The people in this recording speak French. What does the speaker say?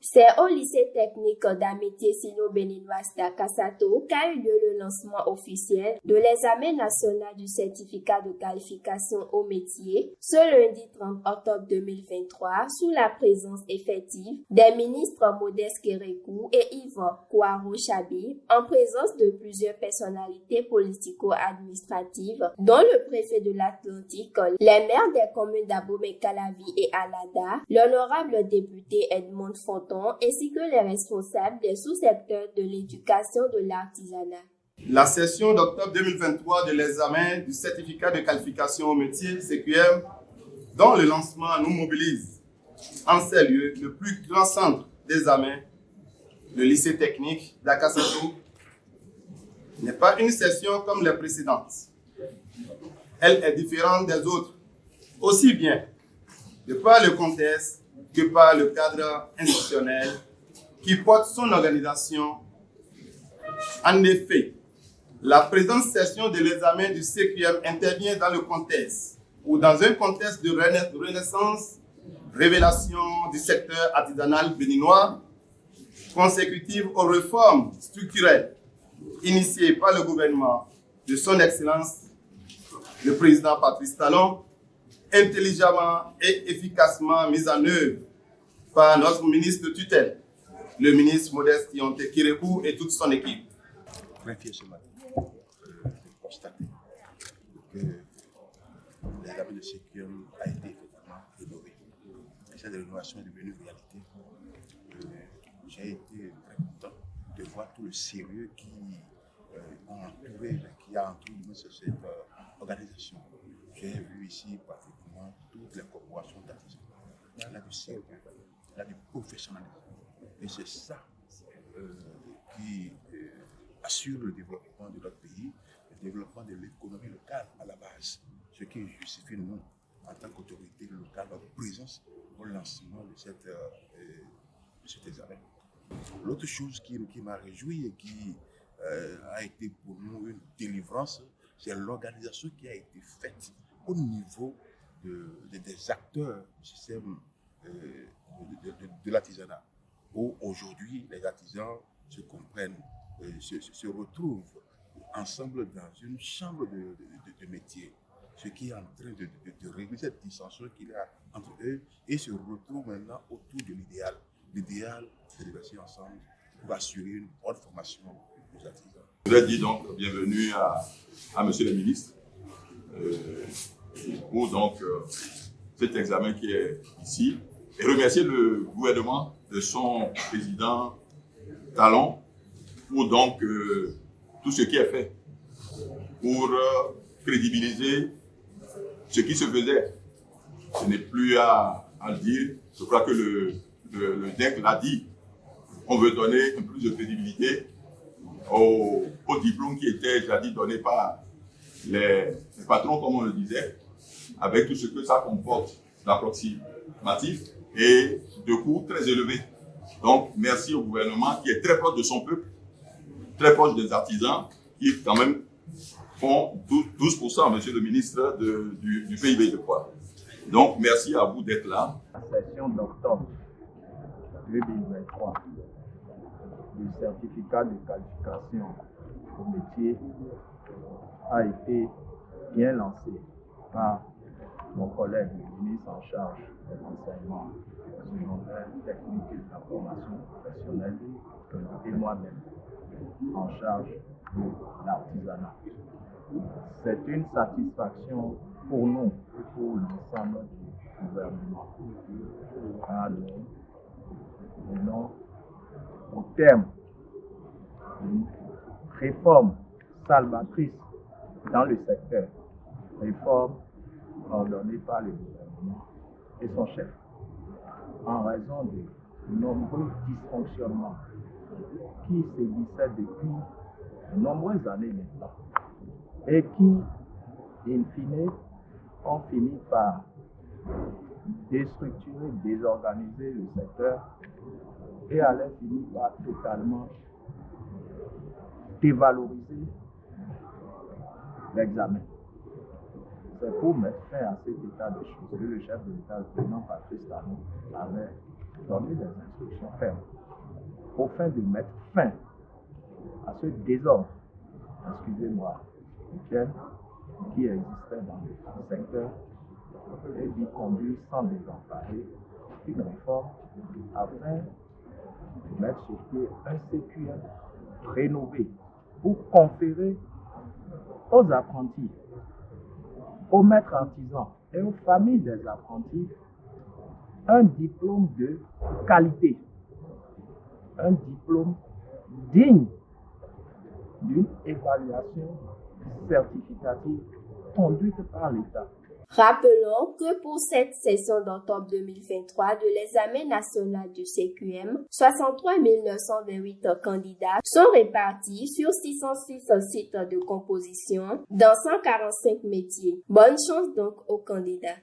C'est au lycée technique d'Amitié sino-béninoise d'Akasato qu'a eu lieu le lancement officiel de l'examen national du certificat de qualification au métier ce lundi 30 octobre 2023 sous la présence effective des ministres Modeste Kérékou et Yvon Kouaro-Chabi en présence de plusieurs personnalités politico-administratives dont le préfet de l'Atlantique, les maires des communes d'Abomey-Calavi et Alada, l'honorable député Edmond Fonton ainsi que les responsables des sous-secteurs de l'éducation de l'artisanat. La session d'octobre 2023 de l'examen du certificat de qualification au métier CQM, dont le lancement nous mobilise en ces lieux le plus grand centre d'examen, le lycée technique d'Akasato, n'est pas une session comme les précédentes. Elle est différente des autres, aussi bien de par le contexte que par le cadre institutionnel qui porte son organisation. En effet, la présente session de l'examen du CQM intervient dans le contexte ou dans un contexte de renaissance, révélation du secteur artisanal béninois, consécutive aux réformes structurelles initiées par le gouvernement de son Excellence, le président Patrice Talon, intelligemment et efficacement mise en œuvre par notre ministre de tutelle, le ministre Modeste Kérékou et toute son équipe. Très fier ce matin de constater que l'examen de CQM a été effectivement rénové. Et cette rénovation est devenue réalité. J'ai été très content de voir tout le sérieux qui a entouré cette organisation. J'ai vu ici pratiquement toutes les corporations d'artisans. Il y a du sérieux, il y a du professionnalisme. Et c'est ça qui assure le développement de notre pays, le développement de l'économie locale à la base. Ce qui justifie, nous, en tant qu'autorité locale, notre présence au lancement de cet examen. L'autre chose qui m'a réjoui et qui a été pour nous une délivrance, c'est l'organisation qui a été faite au niveau des acteurs du système de l'artisanat, où aujourd'hui les artisans se comprennent, se retrouvent ensemble dans une chambre de métier, ce qui est en train de régler cette dissension qu'il y a entre eux et se retrouvent maintenant autour de l'idéal. L'idéal, c'est de rester ensemble pour assurer une bonne formation aux artisans. Je voudrais dire donc bienvenue à Monsieur le ministre pour donc cet examen qui est ici et remercier le gouvernement de son président Talon pour donc tout ce qui est fait pour crédibiliser ce qui se faisait. Ce n'est plus à le dire. Je crois que le DEC l'a dit. On veut donner un plus de crédibilité au diplôme qui était jadis donné par les patrons, comme on le disait, avec tout ce que ça comporte d'approximatif et de coûts très élevés. Donc, merci au gouvernement qui est très proche de son peuple, très proche des artisans, qui quand même font 12%, monsieur le ministre, du PIB, je crois. Donc, merci à vous d'être là. La session d'octobre 2023 du certificat de qualification au métier a été bien lancé par mon collègue, le ministre en charge de l'enseignement secondaire, technique et de la formation professionnelle, et moi-même en charge de l'artisanat. C'est une satisfaction pour nous et pour l'ensemble du gouvernement. Car nous venons au terme d'une réforme salvatrice dans le secteur, réforme ordonnée par le gouvernement et son chef, en raison de nombreux dysfonctionnements qui sévissaient depuis de nombreuses années maintenant et qui, in fine, ont fini par déstructurer, désorganiser le secteur et allaient finir par totalement dévaloriser l'examen. C'est pour mettre fin à cet état de choses que le chef de l'État, le président Patrice Talon, avait donné des instructions fermes au fin de mettre fin à ce désordre, excusez-moi, Michel, qui existait dans le secteur et d'y conduire sans désemparer une réforme afin de mettre sur pied un CQM rénové pour conférer aux apprentis, aux maîtres artisans et aux familles des apprentis un diplôme de qualité, un diplôme digne d'une évaluation certificative conduite par l'État. Rappelons que pour cette session d'octobre 2023 de l'examen national du CQM, 63 928 candidats sont répartis sur 606 sites de composition dans 145 métiers. Bonne chance donc aux candidats.